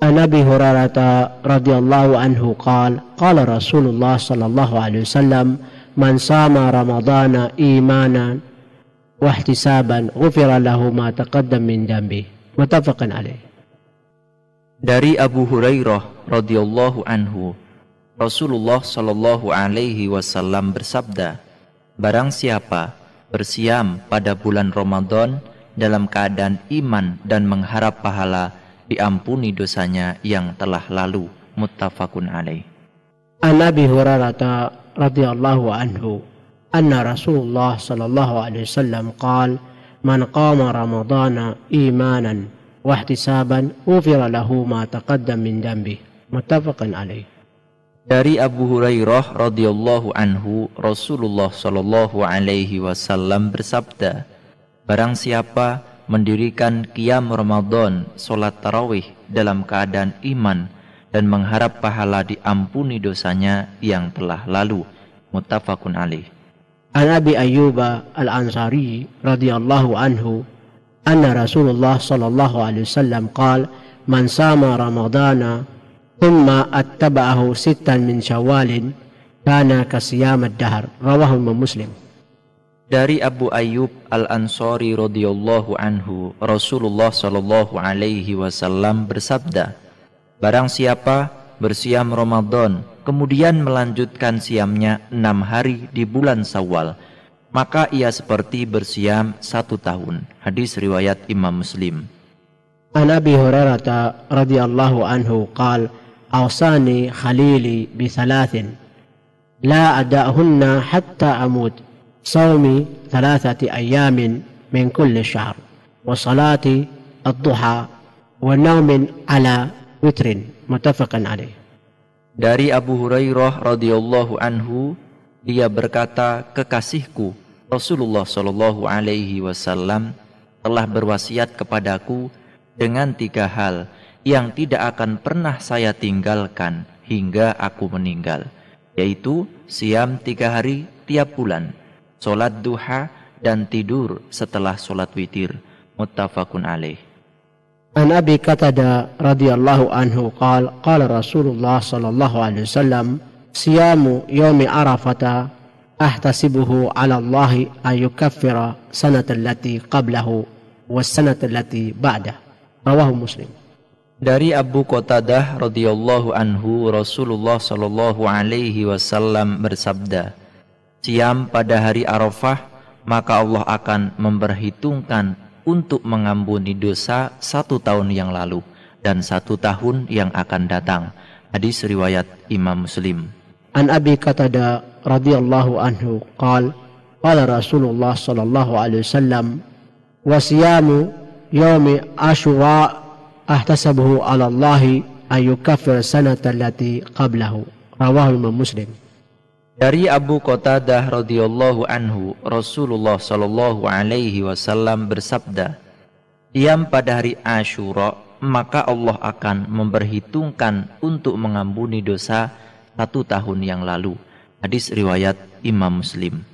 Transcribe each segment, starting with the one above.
عن أبي هريرة رضي الله عنه قال قال رسول الله صلى الله عليه وسلم من صام رمضان إيمانا واحتسابا غفر له ما تقدم من ذنبه متفق عليه. Dari Abu Hurairah radhiyallahu anhu, Rasulullah shallallahu alaihi wasallam bersabda, barang siapa bersiam pada bulan Ramadan dalam keadaan iman dan mengharap pahala, diampuni dosanya yang telah lalu. Muttafaqun alaih. An Abi Hurairah radhiyallahu anhu anna Rasulullah sallallahu alaihi wasallam qala man qama ramadhana imanan wa ihtisaban ghufira lahu ma taqaddam min dhanbihi. Muttafaqun alaih. Dari Abu Hurairah radhiyallahu anhu, Rasulullah sallallahu alaihi wasallam bersabda, barang siapa mendirikan qiyam Ramadan, salat tarawih dalam keadaan iman dan mengharap pahala, diampuni dosanya yang telah lalu. Muttafaqun alaih. An Abi Ayyub al-Ansari radhiyallahu anhu anna Rasulullah sallallahu alaihi wasallam qala man sama ramadana thumma attaba'ahu sittan min syawalin kana kasiyam ad-dahr. Rawahu Muslim. Dari Abu Ayyub al-Ansari radhiyallahu anhu, Rasulullah sallallahu alaihi wasallam bersabda, barang siapa bersiam Ramadan kemudian melanjutkan siamnya 6 hari di bulan Syawal, maka ia seperti bersiam 1 tahun. Hadis riwayat Imam Muslim. An Abi Hurairah radhiyallahu anhu qala awsani khalili bi thalathin la ada'hunna hatta amut صومي 3 أيام من كل شهر وصلاة الضحى ونوم على وتر متفق عليه. Dari Abu Hurairah radhiyallahu anhu, dia berkata, kekasihku Rasulullah shallallahu alaihi wasallam telah berwasiat kepadaku dengan 3 hal yang tidak akan pernah saya tinggalkan hingga aku meninggal, yaitu siam 3 hari tiap bulan, sholat duha, dan tidur setelah sholat witir. Muttafaqun alaih. An Abi Qatada radhiyallahu anhu qala qala Rasulullah sallallahu alaihi wasallam siyamu yaumi arafata ahtasibuhu ala Allah an yukaffira sanata allati qablahu was sanata allati ba'dah. Rawahu Muslim. Dari Abu Qatadah radhiyallahu anhu, Rasulullah sallallahu alaihi wasallam bersabda, siam pada hari Arafah, maka Allah akan memperhitungkan untuk mengampuni dosa 1 tahun yang lalu dan 1 tahun yang akan datang. Hadis riwayat Imam Muslim. An Abi Qatada radhiyallahu anhu qala qala Rasulullah sallallahu alaihi wasallam wa siyamu yaumi Asyura ahtasabuhu 'ala Allah an yukaffir sanata allati qablahu. Rawahu Imam Muslim. Dari Abu Qatadah radhiyallahu anhu, Rasulullah sallallahu alaihi wasallam bersabda, siam pada hari Asyura, maka Allah akan memperhitungkan untuk mengampuni dosa 1 tahun yang lalu. Hadis riwayat Imam Muslim.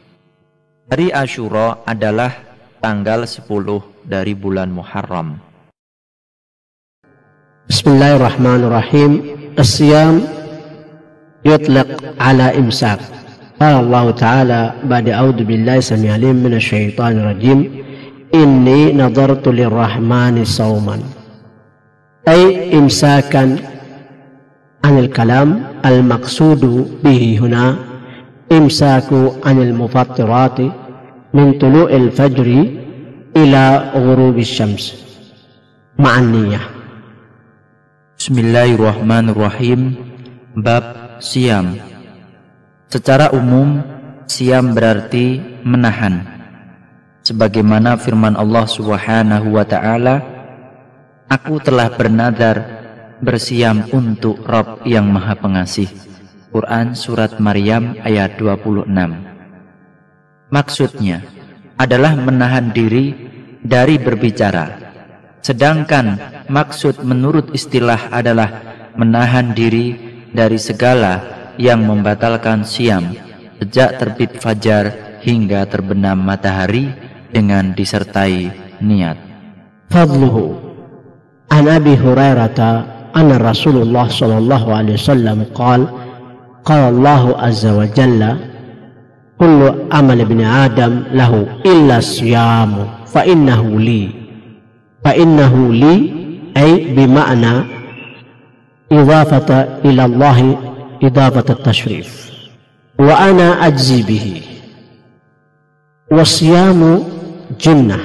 Hari Asyura adalah tanggal 10 dari bulan Muharram. Bismillahirrahmanirrahim. As-siyam يطلق على إمساك. قال الله تعالى بعد أعوذ بالله السميع العليم من الشيطان الرجيم إني نظرت للرحمن صوما، أي إمساكا عن الكلام. المقصود به هنا إمساك عن المفطرات من طلوع الفجر إلى غروب الشمس مع النية. Bismillahirrahmanirrahim. Bab siam. Secara umum, siam berarti menahan. Sebagaimana firman Allah Subhanahu wa ta'ala, aku telah bernadar bersiam untuk Rabb yang Maha Pengasih. Quran Surat Maryam ayat 26. Maksudnya adalah menahan diri dari berbicara. Sedangkan maksud menurut istilah adalah menahan diri dari segala yang membatalkan siam sejak terbit fajar hingga terbenam matahari dengan disertai niat. Fadluhu. An Abi Hurairah أن رسول الله صلى الله عليه وسلم قال الله عز وجل كل عمل ابن آدم له إلا الصيام فإنه لي أي بمعنى إضافة إلى الله إضافة التشريف وأنا أجزي به. والصيام جنة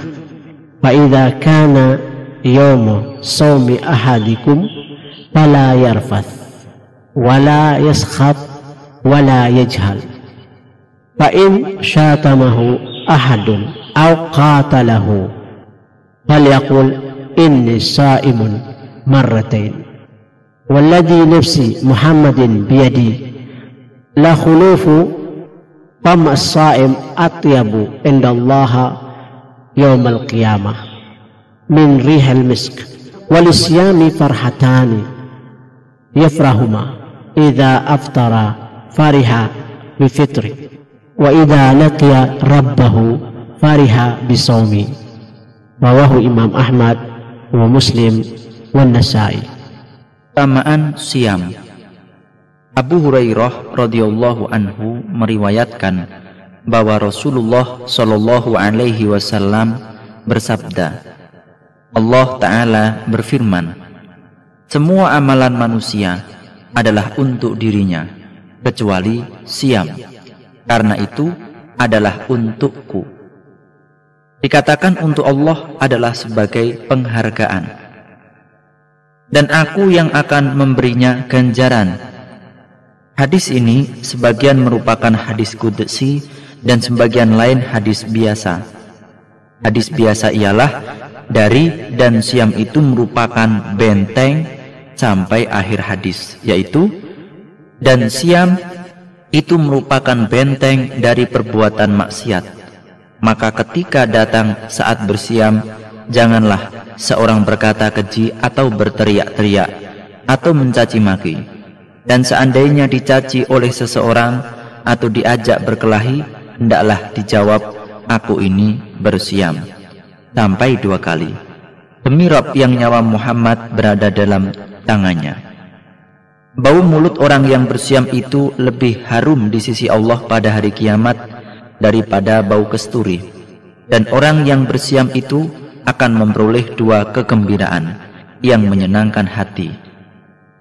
فإذا كان يوم صوم أحدكم فلا يرفث ولا يسخط ولا يجهل فإن شاتمه أحد أو قاتله فليقل إني صائم مرتين والذي نفسي محمد بيدي لخلوف فم الصائم أطيب عند الله يوم القيامة من ريح المسك. وللصيام فرحتان يفرحهما إذا أفطر فرح بفطره وإذا لقي ربه فرح بصومه. رواه Imam Ahmad wa Muslim wa Nasa'i. Keutamaan siam. Abu Hurairah radhiyallahu anhu meriwayatkan bahwa Rasulullah shallallahu alaihi wasallam bersabda, Allah Ta'ala berfirman, semua amalan manusia adalah untuk dirinya kecuali siam, karena itu adalah untukku. Dikatakan untuk Allah adalah sebagai penghargaan, dan aku yang akan memberinya ganjaran. Hadis ini sebagian merupakan hadis qudsi dan sebagian lain hadis biasa. Hadis biasa ialah dari dan siam itu merupakan benteng sampai akhir hadis, yaitu dan siam itu merupakan benteng dari perbuatan maksiat. Maka ketika datang saat bersiam, janganlah seorang berkata keji atau berteriak-teriak atau mencaci maki. Dan seandainya dicaci oleh seseorang atau diajak berkelahi, hendaklah dijawab, aku ini bersiam, sampai 2 kali. Demi Rabb yang nyawa Muhammad berada dalam tangannya. Bau mulut orang yang bersiam itu lebih harum di sisi Allah pada hari kiamat daripada bau kesturi. Dan orang yang bersiam itu akan memperoleh 2 kegembiraan yang menyenangkan hati.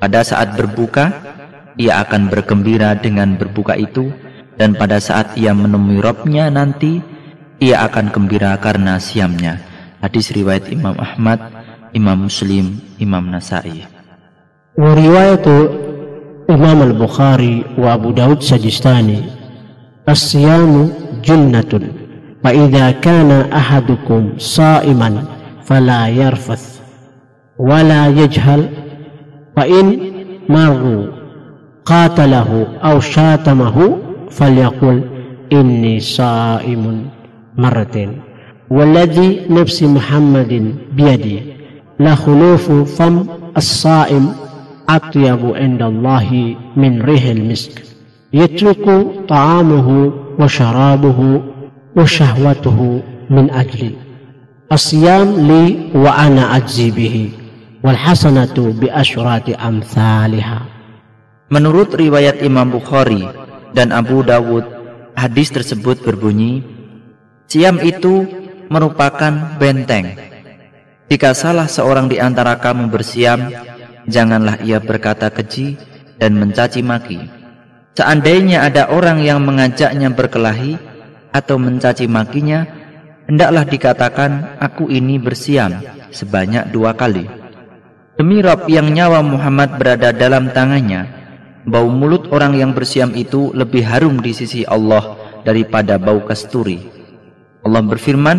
Pada saat berbuka, ia akan bergembira dengan berbuka itu, dan pada saat ia menemui Rabb-nya nanti, ia akan gembira karena siamnya. Hadis riwayat Imam Ahmad, Imam Muslim, Imam Nasa'i. Wa riwayatu Imam Al-Bukhari wa Abu Dawud Sajistani, as-siyamu junnatun fa idza kana ahadukum sha'iman fala yarfath wa la yajhal fa in marru qatalahu aw syatamahu falyaqul inni sha'imun marratain walladhi nafsi Muhammadin biyadi la khulufu fam as-sha'im atyabu indallahi min rihil misk yatruku ta'amuhu wa syarabuhu wa syahwatuhu min ajli as-siyam li wa ana ajzi bihi wal hasanatu bi asyrati amsalihah. Menurut riwayat Imam Bukhari dan Abu Dawud, hadis tersebut berbunyi, siam itu merupakan benteng. Jika salah seorang di antara kamu bersiam, janganlah ia berkata keji dan mencaci maki. Seandainya ada orang yang mengajaknya berkelahi atau mencaci makinya, hendaklah dikatakan, aku ini bersiam sebanyak 2 kali. Demi Rabb yang nyawa Muhammad berada dalam tangannya, bau mulut orang yang bersiam itu lebih harum di sisi Allah daripada bau kasturi. Allah berfirman,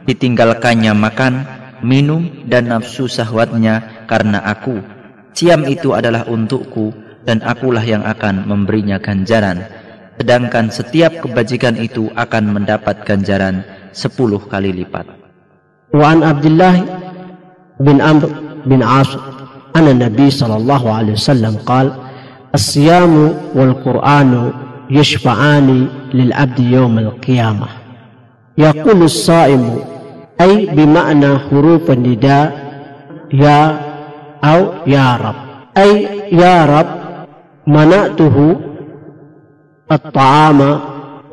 ditinggalkannya makan, minum, dan nafsu syahwatnya karena aku. Siam itu adalah untukku, dan akulah yang akan memberinya ganjaran. Sedangkan setiap kebajikan itu akan mendapat ganjaran 10 kali lipat. Wa an Abdullah bin Amr bin As anna Nabi sallallahu alaihi wasallam qala as-siyamu wal Qur'anu yashfa'ani lil 'abdi yawm al-qiyamah. Yaqulu as-sa'imu ay bima'na huruf an-nida ya aw ya Rabb أي يا رب منعته الطعام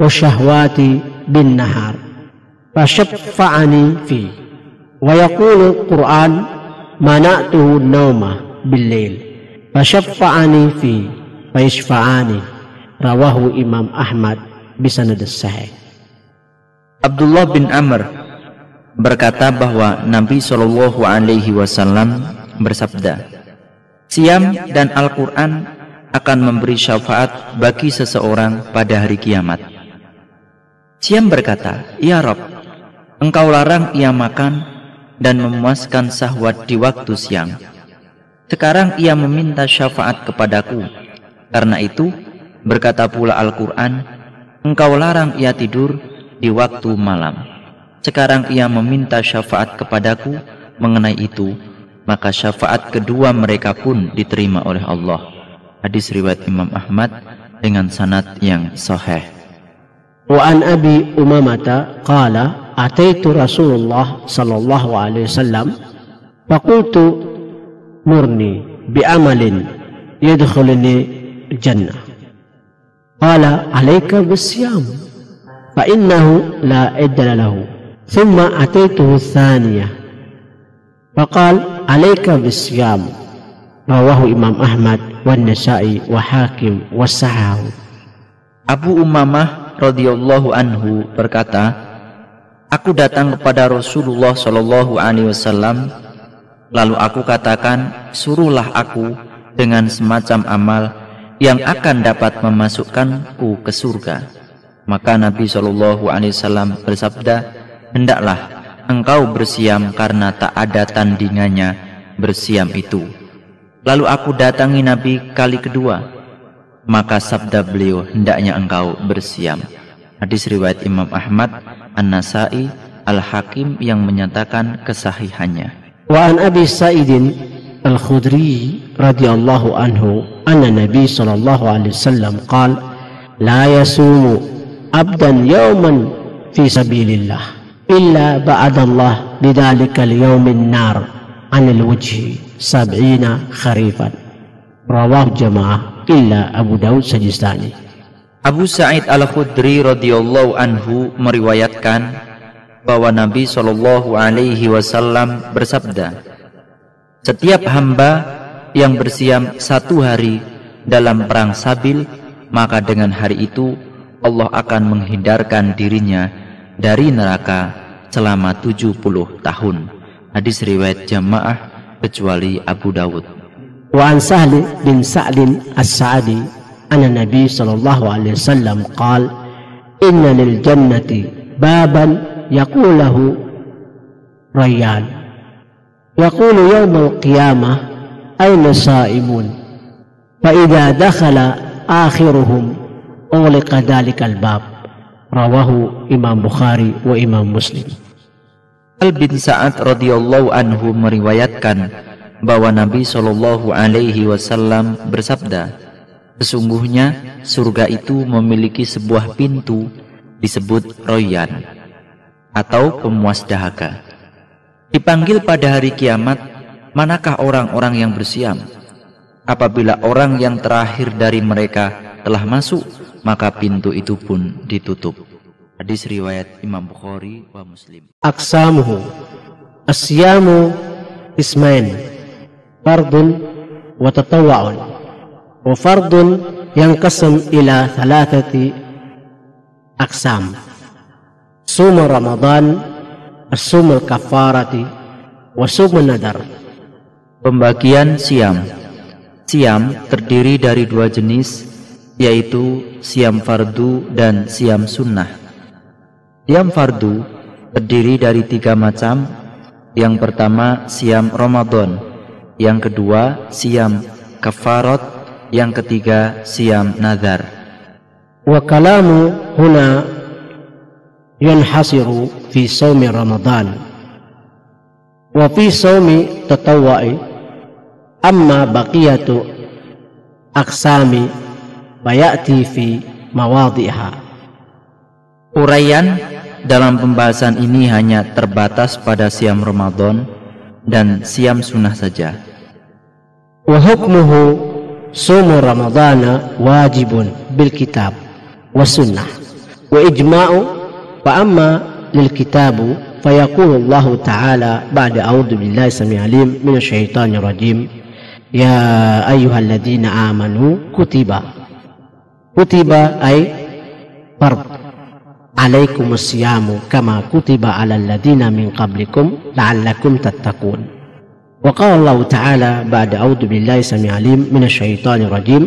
والشهوات بالنهار فشفعني فيه. ويقول القرآن منعته النوم بالليل فشفعني فيه فيشفعاني. Rawahu Imam Ahmad bisanad sahih. Abdullah bin Amr berkata bahwa Nabi Shallallahu Alaihi Wasallam bersabda, Siam dan Al-Quran akan memberi syafaat bagi seseorang pada hari kiamat. Siam berkata, Ya Rabb, Engkau larang ia makan dan memuaskan syahwat di waktu siang. Sekarang ia meminta syafaat kepadaku. Karena itu, berkata pula Al-Quran, Engkau larang ia tidur di waktu malam. Sekarang ia meminta syafaat kepadaku mengenai itu, maka syafaat kedua mereka pun diterima oleh Allah. Hadis riwayat Imam Ahmad dengan sanad yang sahih. Wa an Abi Umamah qala ataitu Rasulullah sallallahu alaihi wasallam faqultu murni bi amalin yadkhuluni jannah. Qala alayka bisyam fa innahu la idla lahu. Thumma ataituhu thaniyah faqala alayka bisyam. Rawahu Imam Ahmad wa Nasa'i wa Hakim wa Sahahu. Abu Umamah radhiyallahu anhu berkata, Aku datang kepada Rasulullah Shallallahu Alaihi Wasallam, lalu aku katakan, suruhlah aku dengan semacam amal yang akan dapat memasukkanku ke surga. Maka Nabi Shallallahu Alaihi Wasallam bersabda, hendaklah engkau bersiam karena tak ada tandingannya bersiam itu. Lalu aku datangi Nabi kali kedua, maka sabda beliau, hendaknya engkau bersiam. Hadis riwayat Imam Ahmad, An-Nasa'i, Al-Hakim yang menyatakan kesahihannya. Wa an Abi Sa'id Al-Khudri radhiyallahu anhu anna Nabi sallallahu alaihi wasallam qala la yasumu abdan yawman fi sabilillah illa ba'ada Allah bidzalika al-yawmin nar 'anil wajhi 70 kharifan. Rawahu jamaah illa Abu Daud Sajistani. Abu Sa'id Al-Khudri radhiyallahu anhu meriwayatkan bahwa Nabi Shallallahu Alaihi Wasallam bersabda, setiap hamba yang bersiam 1 hari dalam perang Sabil, maka dengan hari itu Allah akan menghindarkan dirinya dari neraka selama 70 tahun. Hadis riwayat jamaah kecuali Abu Dawud. Wa an Sahl bin Sa'd as-Sa'di anna Nabi sallallahu alaihi wasallam qala inna lil jannati baban yaqulahu Rayyan yaqulu yawm al-qiyamah ayna sa'imun fa idza dakhala akhiruhum ughliqa dhalika al-bab. Rawahu Imam Bukhari wa Imam Muslim. Al bin Sa'ad radhiyallahu anhu meriwayatkan bahwa Nabi Shallallahu Alaihi Wasallam bersabda, sesungguhnya surga itu memiliki sebuah pintu disebut Rayyan atau pemuas dahaga. Dipanggil pada hari kiamat, manakah orang-orang yang bersiam? Apabila orang yang terakhir dari mereka telah masuk, maka pintu itu pun ditutup. Hadis riwayat Imam Bukhari wa Muslim. Aqsamuhu as-siyamu ismain, fardun wa tatawwa'un. Wa fardun yanqasam ila 3 aqsam. Sum Ramadan, as-sum al-kafarati, wa sum nadar. Pembagian siam. Siam terdiri dari 2 jenis, yaitu siam fardu dan siam sunnah. Siam fardu terdiri dari 3 macam. Yang pertama siam Ramadan, yang kedua siam kafarat, yang ketiga siam nazar. Wa kalamu huna yanhasiru fi shaumi Ramadan wa fi shaumi tatawwu'i, amma baqiyatu aqsami bayati fi mawadhiha. Uraian dalam pembahasan ini hanya terbatas pada siam Ramadan dan siam sunnah saja. وحكمه صوم رمضان واجب بالكتاب والسنة وإجماع. فأما للكتاب فيقول الله تعالى بعد أعوذ بالله السميع العليم من الشيطان الرجيم يا أيها الذين آمنوا كتب أي فرض عليكم الصيام كما كتب على الذين من قبلكم لعلكم تتقون. وقال الله تعالى بعد أعوذ بالله السميع العليم من الشيطان الرجيم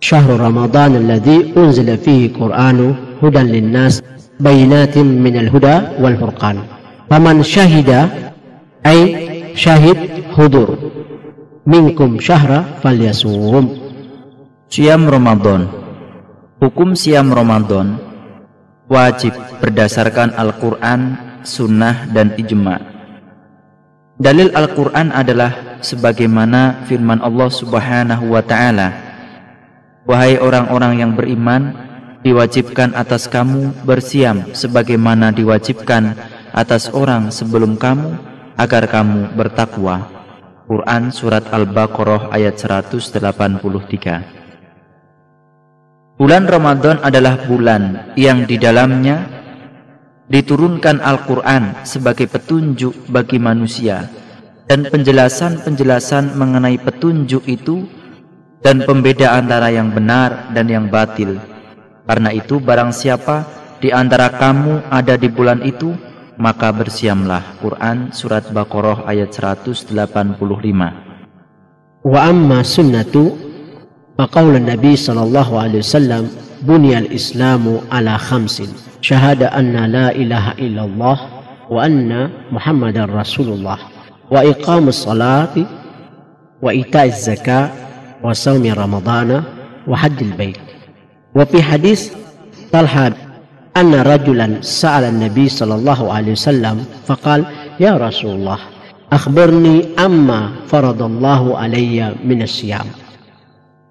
شهر رمضان الذي أنزل فيه القرآن هدى للناس بينات من الهدى والفرقان فمن شهد أي شهد حضور minkum syahra falyasum. Siam Ramadan. Hukum siam Ramadan wajib berdasarkan Al-Quran, Sunnah, dan Ijma'. Dalil Al-Quran adalah sebagaimana firman Allah Subhanahu wa ta'ala, wahai orang-orang yang beriman, diwajibkan atas kamu bersiam sebagaimana diwajibkan atas orang sebelum kamu agar kamu bertakwa. Quran Surat Al-Baqarah ayat 183. Bulan Ramadan adalah bulan yang di dalamnya diturunkan Al-Quran sebagai petunjuk bagi manusia, dan penjelasan-penjelasan mengenai petunjuk itu dan pembeda antara yang benar dan yang batil. Karena itu barang siapa di antara kamu ada di bulan itu, maka bersiamlah. Quran Surat Baqarah ayat 185. Wa amma sunnatu faqaul Nabi sallallahu alaihi wasallam buniyal islamu ala khamsin syahada anna la ilaha illallah wa anna muhammadar rasulullah wa iqamus salati wa ita'iz zakah wa shaumi ramadhana wa hajjil bait. Wa fi hadis Talha أن رجلا سأل النبي صلى الله عليه وسلم فقال يا رسول الله أخبرني أما فرض الله علي من الصيام.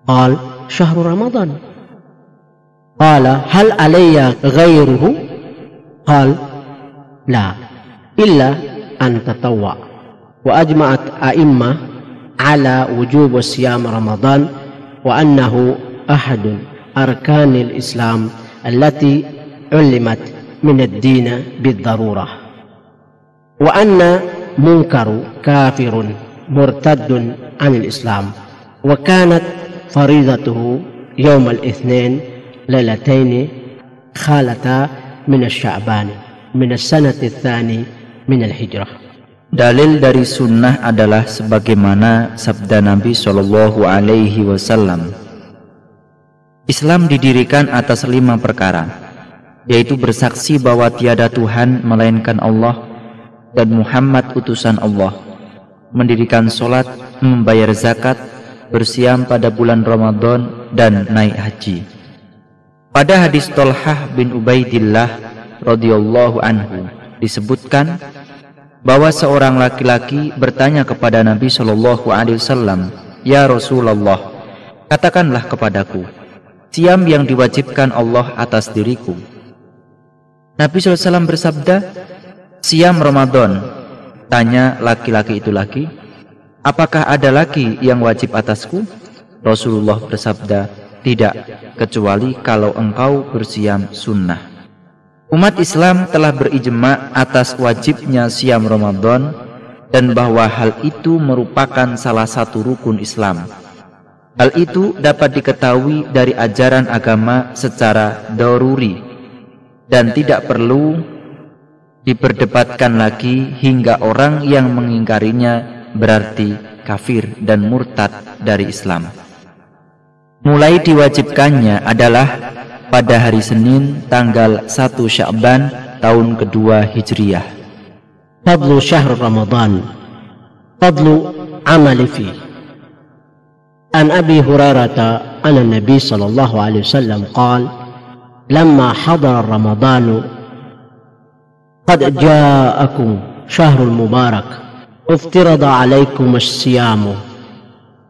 قال شهر رمضان. قال هل علي غيره؟ قال لا إلا أن تطوع. وأجمعت أئمة على وجوب صيام رمضان وأنه أحد أركان الإسلام التي علمت من الدين بالضرورة وأن منكر كافر مرتد عن الإسلام وكانت فريضته يوم الاثنين ليلتين خالتا من الشعبان من السنة الثاني من الهجرة. Dalil dari sunnah adalah sebagaimana sabda Nabi Shallallahu Alaihi Wasallam. Islam didirikan atas 5 perkara, yaitu bersaksi bahwa tiada Tuhan melainkan Allah dan Muhammad utusan Allah, mendirikan sholat, membayar zakat, bersiam pada bulan Ramadan, dan naik haji. Pada hadis Talhah bin Ubaidillah radhiyallahu anhu disebutkan bahwa seorang laki-laki bertanya kepada Nabi Shallallahu Alaihi Wasallam, ya Rasulullah, katakanlah kepadaku siam yang diwajibkan Allah atas diriku. Nabi SAW bersabda, siam Ramadan. Tanya laki-laki itu lagi, apakah ada lagi yang wajib atasku? Rasulullah bersabda, tidak, kecuali kalau engkau bersiam sunnah. Umat Islam telah berijma atas wajibnya siam Ramadan dan bahwa hal itu merupakan salah satu rukun Islam. Hal itu dapat diketahui dari ajaran agama secara daruri dan tidak perlu diperdebatkan lagi hingga orang yang mengingkarinya berarti kafir dan murtad dari Islam. Mulai diwajibkannya adalah pada hari Senin tanggal 1 Sya'ban tahun kedua Hijriyah. Fadlu syahr Ramadan, fadlu amali fi. An Abi Hurairah anna Nabi sallallahu alaihi wasallam qala لما حضر رمضان قد جاءكم شهر المبارك افترض عليكم الصيام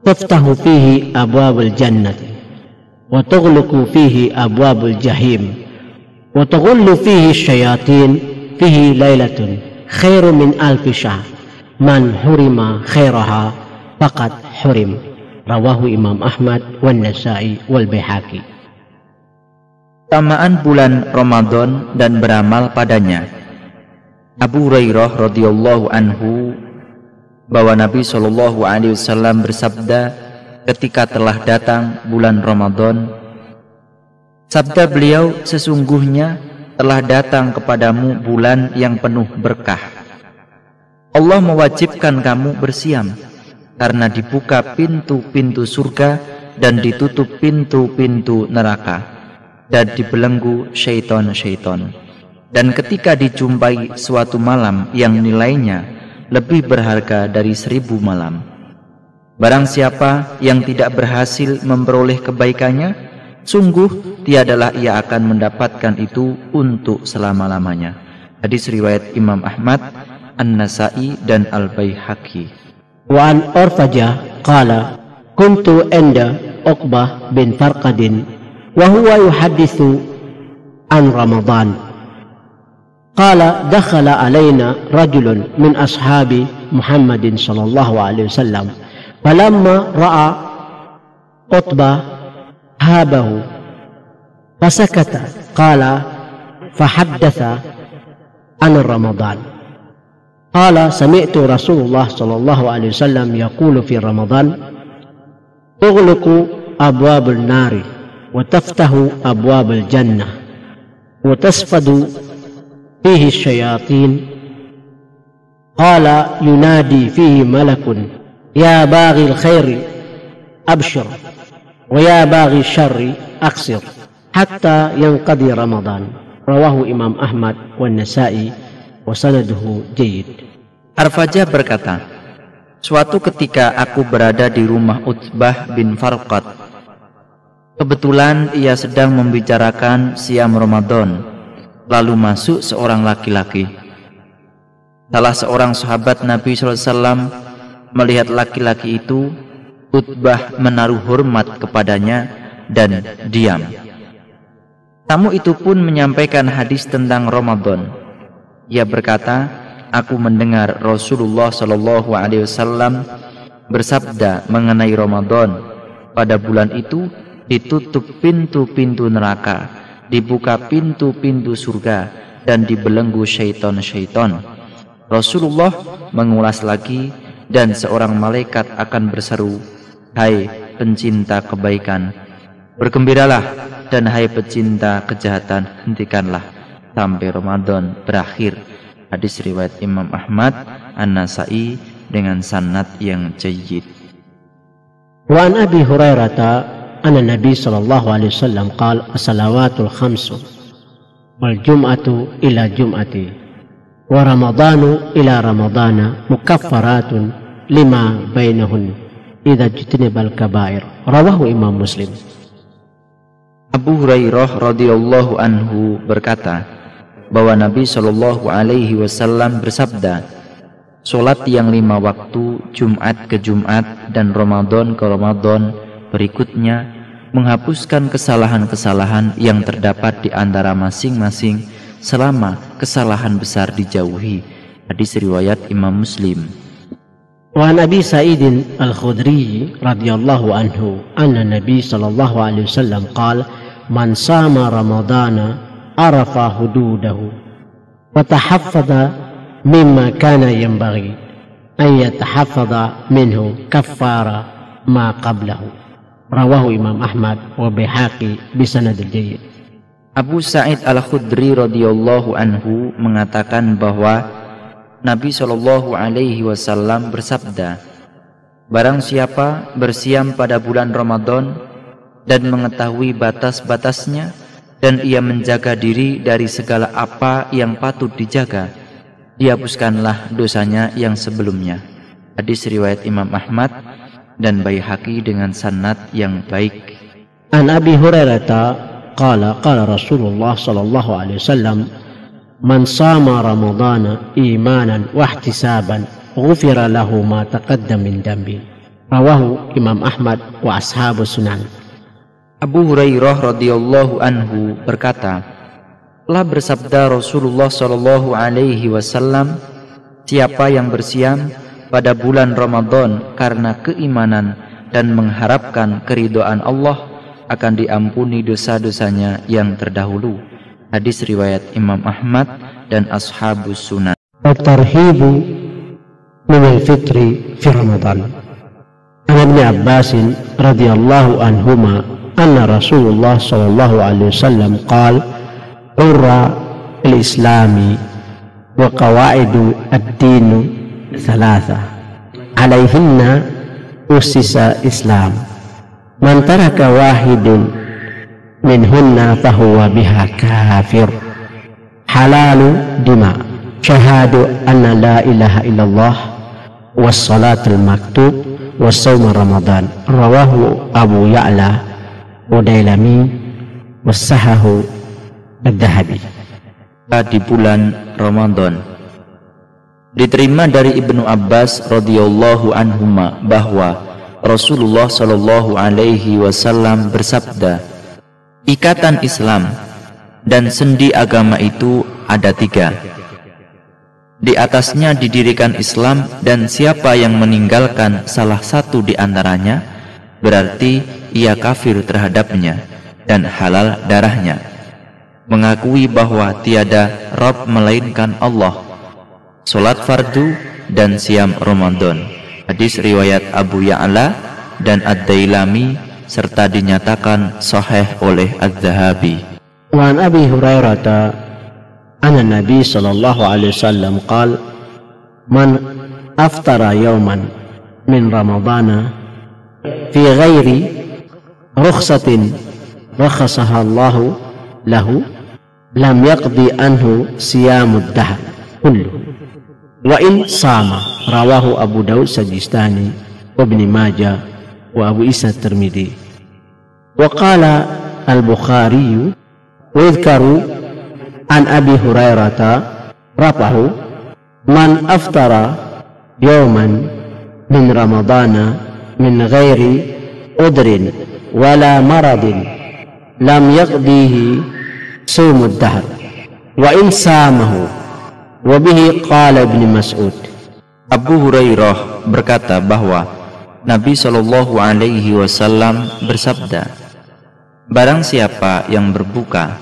تفتح فيه أبواب الجنة وتغلق فيه أبواب الجحيم وتغل فيه الشياطين فيه ليلة خير من 1000 شهر من حرم خيرها فقد حرم. رواه Imam Ahmad wan Nasa'i wal Baihaqi. Keutamaan bulan Ramadan dan beramal padanya. Abu Hurairah radhiyallahu anhu bahwa Nabi SAW bersabda ketika telah datang bulan Ramadan, sabda beliau, sesungguhnya telah datang kepadamu bulan yang penuh berkah. Allah mewajibkan kamu bersiam karena dibuka pintu-pintu surga dan ditutup pintu-pintu neraka dan dibelenggu syaitan-syaitan. Dan ketika dijumpai suatu malam yang nilainya lebih berharga dari 1000 malam, barang siapa yang tidak berhasil memperoleh kebaikannya, sungguh tiadalah ia akan mendapatkan itu untuk selama-lamanya. Hadis riwayat Imam Ahmad, An-Nasa'i dan Al-Baihaqi. Wa an Urfajah qala kuntu inda Uqbah bin Farqadin wa huwa yuhaddithu an Ramadan. قال دخل علينا رجل من أصحاب محمد صلى الله عليه وسلم فلما رأى قطبة هابه فسكت قال فحدث عن رمضان قال سمعت رسول الله صلى الله عليه وسلم يقول في رمضان تغلق أبواب النار وتفتح أبواب الجنة وتسفد فيه الشياطين قال ينادي فيه ملك يا باغي الخير أبشر ويا باغي الشر أقصر حتى ينقضي رمضان. رواه Imam Ahmad wan Nasa'i wa sanaduhu jayyid. Arfajah berkata, suatu ketika aku berada di rumah Utbah bin Farqad. Kebetulan ia sedang membicarakan siam Ramadan. Lalu masuk seorang laki-laki. Salah seorang sahabat Nabi SAW melihat laki-laki itu, Utbah menaruh hormat kepadanya dan diam. Tamu itu pun menyampaikan hadis tentang Ramadan. Ia berkata, aku mendengar Rasulullah SAW bersabda mengenai Ramadan. Pada bulan itu ditutup pintu-pintu neraka, dibuka pintu-pintu surga dan dibelenggu syaitan-syaitan. Rasulullah mengulas lagi, dan seorang malaikat akan berseru, hai pencinta kebaikan, bergembiralah, dan hai pecinta kejahatan, hentikanlah sampai Ramadan berakhir. Hadis riwayat Imam Ahmad, An-Nasa'i dengan sanad yang jayyid. Wa an Abi Hurairah أن النبي صلى الله عليه وسلم قال الصلوات الخمس والجمعة إلى جمعة ورمضان إلى رمضان مكفرات لما بينهن إذا اجتنب الكبائر. رواه Imam Muslim. Abu Hurairah radhiyallahu anhu berkata bahwa Nabi Shallallahu alaihi wasallam bersabda, salat yang 5 waktu Jumat ke Jumat dan Ramadan ke Ramadan berikutnya menghapuskan kesalahan-kesalahan yang terdapat di antara masing-masing selama kesalahan besar dijauhi. Hadis riwayat Imam Muslim. Wa an Abi Sa'id Al-Khudri radhiyallahu anhu anna Nabi sallallahu alaihi wasallam qala man sama ramadana arafa hududahu wa tahaffadha mimma kana yanbaghi an yatahaffadha minhu kaffara ma qablahu. Rawahu Imam Ahmad wa Baihaqi bisanadil jayyid. Abu Sa'id Al-Khudri radhiyallahu anhu mengatakan bahwa Nabi Shallallahu alaihi wasallam bersabda, barang siapa bersiam pada bulan Ramadan dan mengetahui batas-batasnya dan ia menjaga diri dari segala apa yang patut dijaga, dihapuskanlah dosanya yang sebelumnya. Hadis riwayat Imam Ahmad dan Baihaqi dengan sanad yang baik. An Abi Hurairah qala qala Rasulullah sallallahu alaihi wasallam man sama ramadana imanan wa ihtisaban ghufira lahu ma taqaddama min dambi. Rawahu Imam Ahmad wa ashabus sunan. Abu Hurairah radhiyallahu anhu berkata, telah bersabda Rasulullah sallallahu alaihi wasallam, siapa yang bersiam pada bulan Ramadan karena keimanan dan mengharapkan keridhaan Allah, akan diampuni dosa-dosanya yang terdahulu. Hadis riwayat Imam Ahmad dan Ashabus Sunan. الترهيب من الفطر في رمضان. عن ابن عباس رضي الله عنهما أن رسول الله صلى الله عليه وسلم قال: عر الإسلام وقواعد الدين ثلاثة عليهن أسس الإسلام، من ترك واحد منهن فهو بها كافر، حلال دماء، شهاد أن لا إله إلا الله، والصلاة المكتوب، والصوم رمضان. رواه أبو يعلى وديلمي والصححه الذهبي. Di bulan Ramadan diterima dari Ibnu Abbas radhiyallahu anhuma bahwa Rasulullah shallallahu alaihi wasallam bersabda, ikatan Islam dan sendi agama itu ada 3. Di atasnya didirikan Islam, dan siapa yang meninggalkan salah satu di antaranya berarti ia kafir terhadapnya dan halal darahnya. Mengakui bahwa tiada Rabb melainkan Allah, salat fardu, dan siam Ramadan. Hadis riwayat Abu Ya'la dan Ad-Dailami serta dinyatakan sahih oleh Az-Zahabi. Wa an Abi Hurairah anna Nabi sallallahu alaihi wasallam qala: man aftara yawman min Ramadana fi ghairi rukhsatin rakhasaha Allah lahu lam yaqdi anhu siyamud dahr kullu wa in sama. Rawahu Abu Daud Sajistani wa Ibn Majah wa Abu Isa Tirmidzi. Wa qala al-Bukhari wa yadhkaru an Abi Hurairah rafahu man aftara yawman min Ramadana min ghairi udrin wala maradin lam yaqdihi sumud dahr wa in samahu. Wa bihi qala Ibn Mas'ud. Abu Hurairah berkata bahwa Nabi Shallallahu alaihi wasallam bersabda, barang siapa yang berbuka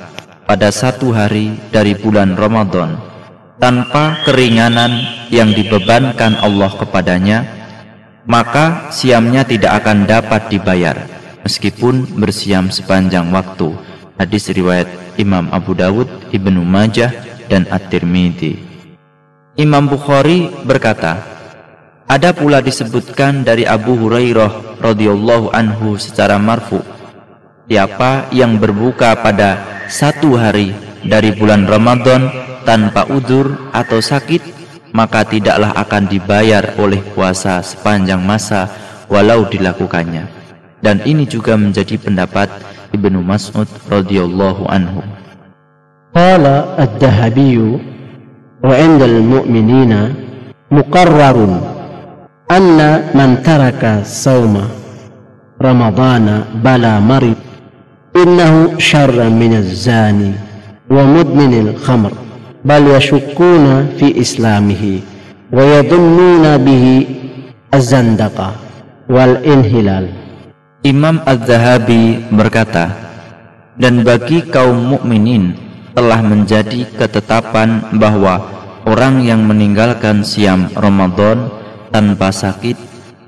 pada satu hari dari bulan Ramadan tanpa keringanan yang dibebankan Allah kepadanya, maka siamnya tidak akan dapat dibayar meskipun bersiam sepanjang waktu. Hadis riwayat Imam Abu Dawud, Ibnu Majah, dan At-Tirmidzi. Imam Bukhari berkata, ada pula disebutkan dari Abu Hurairah radhiyallahu anhu secara marfu, siapa yang berbuka pada satu hari dari bulan Ramadan tanpa udzur atau sakit, maka tidaklah akan dibayar oleh puasa sepanjang masa walau dilakukannya. Dan ini juga menjadi pendapat Ibnu Mas'ud radhiyallahu anhu. Qala ad-Dahabi wa 'inda al-mu'minina muqarrarun anna man taraka sawma ramadana bala marid innahu syarran min az-zani wa mudmin al-khamr bal yashukkuna fi islamihi wa yadhunnuna bihi az-zandaqa wal inhilal. Imam Az-Zahabi berkata, dan bagi kaum mukminin telah menjadi ketetapan bahwa orang yang meninggalkan siam Ramadan tanpa sakit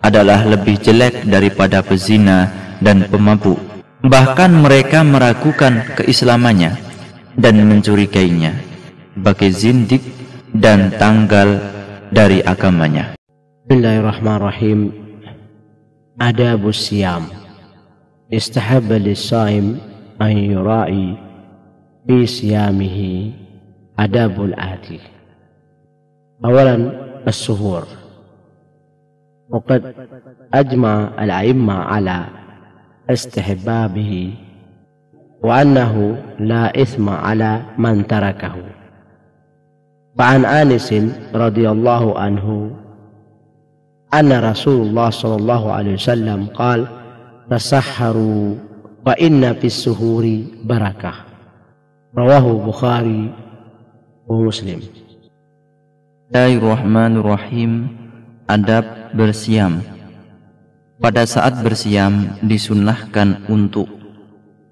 adalah lebih jelek daripada pezina dan pemabuk. Bahkan mereka meragukan keislamannya dan mencurigainya sebagai zindik dan tanggal dari agamanya. Bismillahirrahmanirrahim. Adabus siyam. Istahabba lis-shaim an yura'i fi siyamihi adabul ati. Awalan as-suhur. Waqad ajma al-a'imma ala istihbabihi wa annahu la ithma ala man tarakahu. Fa'an Anas radhiyallahu anhu anna Rasulullah sallallahu alaihi wasallam qala tasahharu fa inna fis suhuri barakah. Rawahu Bukhari wa Muslim. Bismillahirrahmanirrahim. Adab bersiam. Pada saat bersiam disunnahkan untuk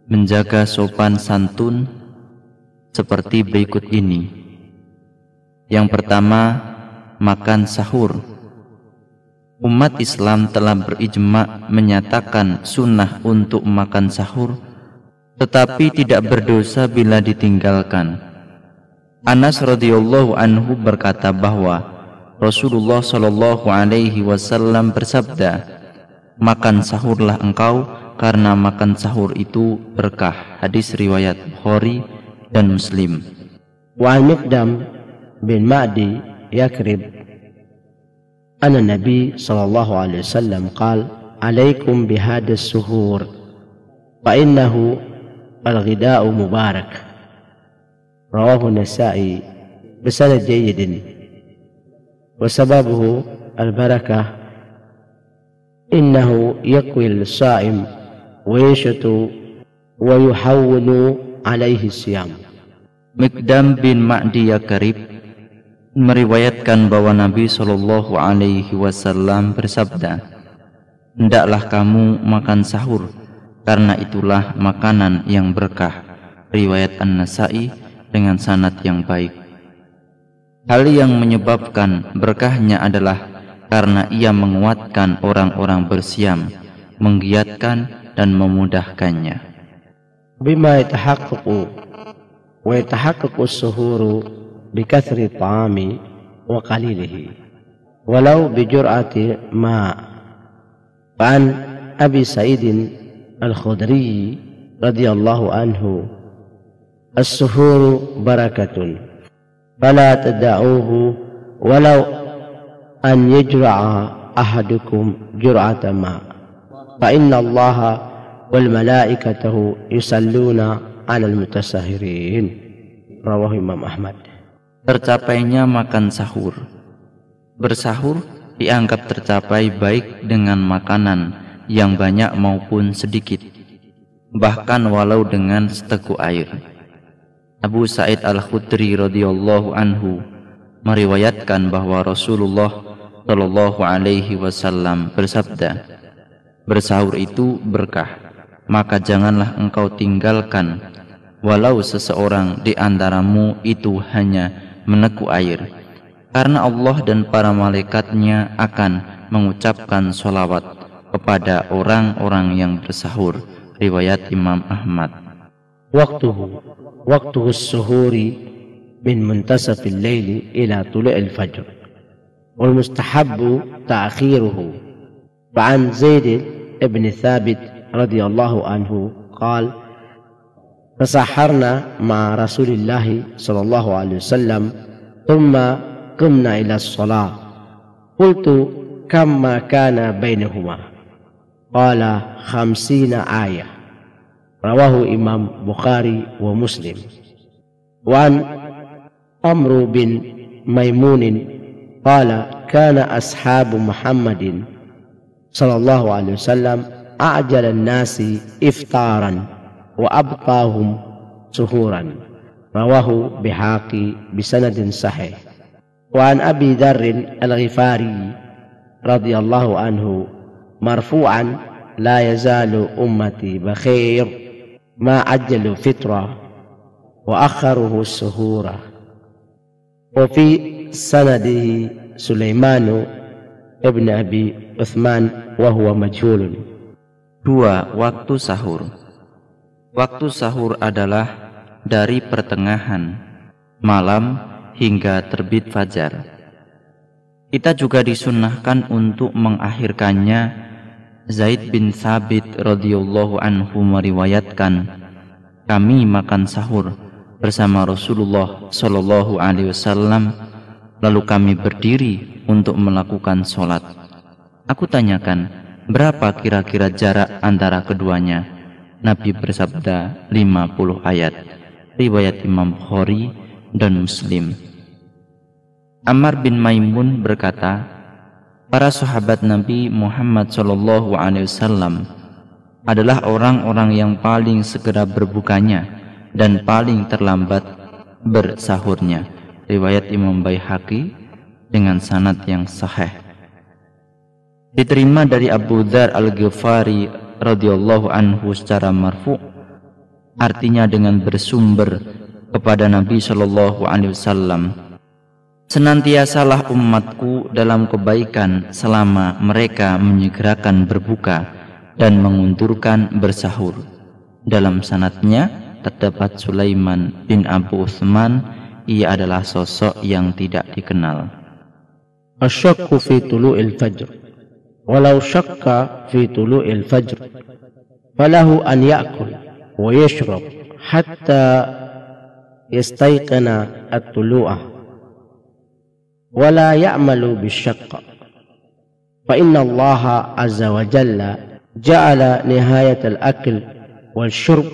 menjaga sopan santun seperti berikut ini. Yang pertama, makan sahur. Umat Islam telah berijma menyatakan sunnah untuk makan sahur, tetapi tidak berdosa bila ditinggalkan. Anas radhiyallahu anhu berkata bahwa Rasulullah shallallahu alaihi wasallam bersabda, "Makan sahurlah engkau, karena makan sahur itu berkah." Hadis riwayat Bukhari dan Muslim. Wa Miqdam bin Ma'di Yakrib anna Nabi sallallahu alaihi wasallam qala, "Alaikum bihadha as-suhur fa innahu al-ghida'u mubarak." Rawahu Nasa'i bisanad jayyid. Wa sababuhu al-barakah إنه يقوي الصائم ويشت ويحول عليه الصيام. Miqdam bin Ma'di Yakrib meriwayatkan bahwa Nabi Shallallahu Alaihi Wasallam bersabda, "Hendaklah kamu makan sahur, karena itulah makanan yang berkah." Riwayat An-Nasa'i dengan sanad yang baik. Hal yang menyebabkan berkahnya adalah karena ia menguatkan orang-orang bersiam, menggiatkan dan memudahkannya. Bima yatahaqqaqu wa yatahaqqaqu as-suhuru bi kathri at-ta'ami wa qalilihi walau bi jur'ati ma'. An Abi Sa'id al-Khudri radhiyallahu anhu, "As-suhuru barakatun fala tad'uhu walau an yajra'a ahadukum jur'ata ma, fa inna Allaha wal malaikatahu yusalluna 'alal mutasahhirin." Rawahu Imam Ahmad. Tercapainya makan sahur. Bersahur dianggap tercapai baik dengan makanan yang banyak maupun sedikit, bahkan walau dengan seteguk air. Abu Sa'id al-Khudri radhiyallahu anhu meriwayatkan bahwa Rasulullah Shallallahu Alaihi Wasallam bersabda, "Bersahur itu berkah, maka janganlah engkau tinggalkan, walau seseorang di antaramu itu hanya meneguk air, karena Allah dan para malaikatnya akan mengucapkan sholawat kepada orang-orang yang bersahur." Riwayat Imam Ahmad. Waktuhu as-suhuri min muntasafil laili ila tulu'il fajr. والمستحب تأخيره. فعن زيد بن ثابت رضي الله عنه قال: فسحرنا مع رسول الله صلى الله عليه وسلم ثم قمنا إلى الصلاة، قلت: كم ما كان بينهما؟ قال: 50 آية. رواه إمام بخاري ومسلم. وعن عمرو بن ميمون قال: كان أصحاب محمد صلى الله عليه وسلم أعجل الناس إفطارا وأبطاهم سحورا. رواه بهقي بسند صحيح. وعن أبي ذر الغفاري رضي الله عنه مرفوعا: لا يزال أمتي بخير ما عجلوا فطرا وأخره السحور. وفي sanadihi Sulaimanu ibn Abi Uthman wa huwa majhulun. 2. Waktu sahur. Waktu sahur adalah dari pertengahan malam hingga terbit fajar. Kita juga disunnahkan untuk mengakhirkannya. Zaid bin Thabit radhiyallahu anhu meriwayatkan, "Kami makan sahur bersama Rasulullah Shallallahu Alaihi Wasallam, lalu kami berdiri untuk melakukan sholat. Aku tanyakan, berapa kira-kira jarak antara keduanya? Nabi bersabda, 50 ayat. Riwayat Imam Bukhari dan Muslim. Ammar bin Maimun berkata, para sahabat Nabi Muhammad SAW adalah orang-orang yang paling segera berbukanya dan paling terlambat bersahurnya. Riwayat Imam Baihaqi dengan sanad yang sahih. Diterima dari Abu Dzar Al-Ghifari radhiyallahu anhu secara marfu', artinya dengan bersumber kepada Nabi Shallallahu alaihi wasallam, senantiasalah umatku dalam kebaikan selama mereka menyegerakan berbuka dan mengundurkan bersahur. Dalam sanadnya terdapat Sulaiman bin Abu Utsman, ia adalah sosok yang tidak dikenal. Asyakku fi tulu'il fajr, walau syakka fi tulu'il fajr falahu an ya'kul wa yashrab hatta yastayqana at-tulu'ah wa la ya'malu bisyakka fa inna Allah azza wa jalla ja'ala nihayat al-akl wal syurb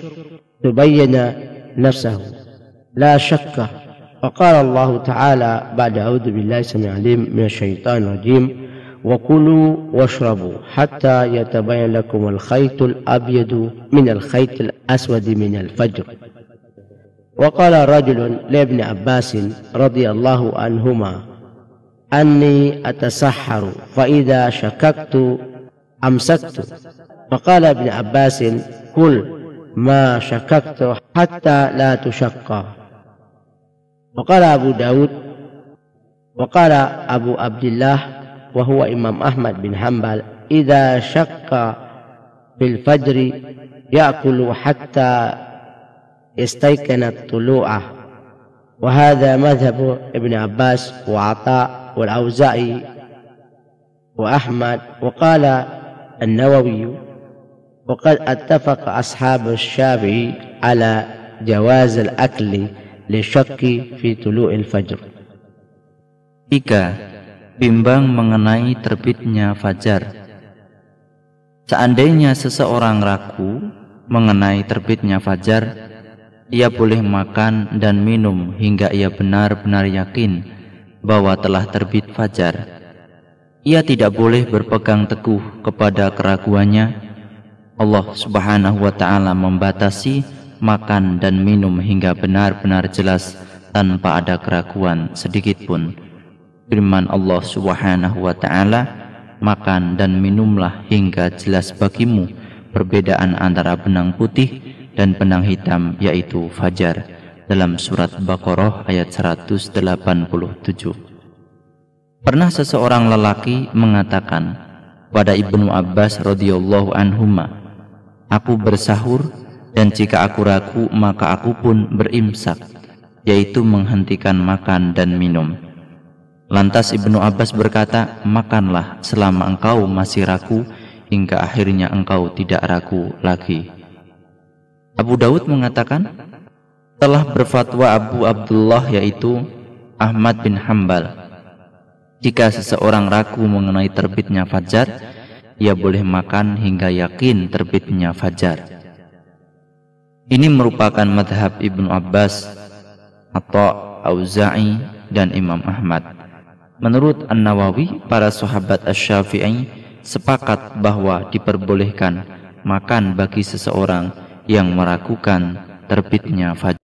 tubayyana nafsahu la syakka. فقال الله تعالى بعد أعوذ بالله السميع العليم من الشيطان الرجيم وكلوا واشربوا حتى يتبين لكم الخيط الأبيض من الخيط الأسود من الفجر. وقال رجل لابن عباس رضي الله عنهما أني أتسحر فإذا شككت أمسكت. فقال ابن عباس كل ما شككت حتى لا تشقى. وقال أبو داود وقال أبو عبد الله وهو إمام أحمد بن حنبل إذا شك في الفجر يأكل حتى يستيقن الطلوع، وهذا مذهب ابن عباس وعطاء والأوزاعي وأحمد. وقال النووي وقد اتفق أصحاب الشافعي على جواز الأكل lisyakki fi tulu'il fajr. 3. Bimbang mengenai terbitnya fajar. Seandainya seseorang ragu mengenai terbitnya fajar, ia boleh makan dan minum hingga ia benar-benar yakin bahwa telah terbit fajar. Ia tidak boleh berpegang teguh kepada keraguannya. Allah Subhanahu wa ta'ala membatasi makan dan minum hingga benar-benar jelas tanpa ada keraguan sedikit pun. Firman Allah Subhanahu wa ta'ala, makan dan minumlah hingga jelas bagimu perbedaan antara benang putih dan benang hitam, yaitu fajar, dalam surat Baqarah ayat 187. Pernah seseorang lelaki mengatakan pada Ibnu Abbas radhiyallahu anhuma, aku bersahur dan jika aku ragu maka aku pun berimsak, yaitu menghentikan makan dan minum. Lantas Ibnu Abbas berkata, makanlah selama engkau masih ragu hingga akhirnya engkau tidak ragu lagi. Abu Daud mengatakan, telah berfatwa Abu Abdullah yaitu Ahmad bin Hanbal, jika seseorang ragu mengenai terbitnya fajar, ia boleh makan hingga yakin terbitnya fajar. Ini merupakan madhab Ibnu Abbas, Atha, Auza'i, dan Imam Ahmad. Menurut An-Nawawi, para sahabat Asy-Syafi'i sepakat bahwa diperbolehkan makan bagi seseorang yang meragukan terbitnya fajar.